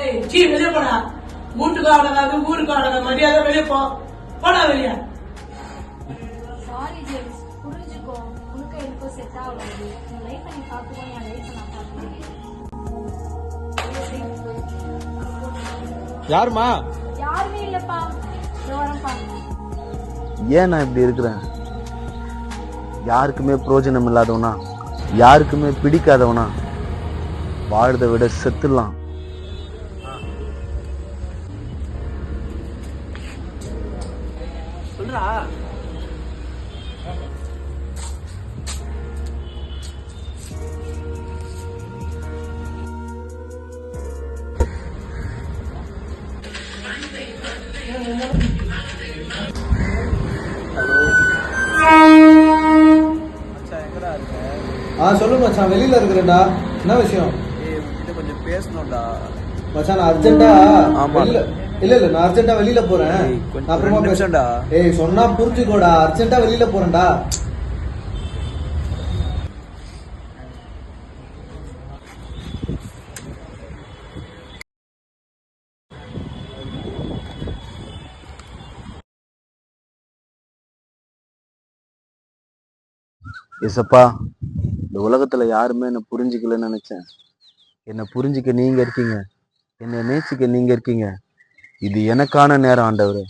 ஏய் சீ வெளியே போடா. வீட்டுக்கு ஆடாது ஊருக்கு ஆடாத மரியாதை வெளியே போ. போடா வெளியே. சாரி ஜேம்ஸ், புரிஞ்சுக்கோ. உனக்கு எனக்கும் செட் ஆகாது. உன் லைஃப் நீ பார்த்துக்கோ, என் லைஃப் நான் பார்த்துக்கோ. யாருமா? யாருமே இல்லப்பா. வரப்பா. ஏன் நான் இப்படி இருக்கிறேன்? யாருக்குமே பிரயோஜனம் இல்லாதவனா, யாருக்குமே பிடிக்காதவனா வாழ்றதை விட செத்துடலாம். சொல்றா. சொல்லு மச்சான், வெளியில இருக்கிறேன்டா. என்ன விஷயம்? கொஞ்சம் பேசணும்டா மச்சான், நான் அர்ஜென்ட்டா இல்ல நான் அர்ஜென்ட்டா வெளியில போறேன். அப்புறமா பேசண்டா. ஏய் சொன்னா புரிஞ்சுக்கோடா, அர்ஜென்ட்டா வெளியில போறேன்டா. ஏசப்பா, இந்த உலகத்துல யாருமே என்னை புரிஞ்சுக்கலன்னு நினைச்சேன். என்னை புரிஞ்சுக்க நீங்க இருக்கீங்க, என்னை நேசிக்க நீங்க இருக்கீங்க. இது எனக்கான நேரம் ஆண்டவரே.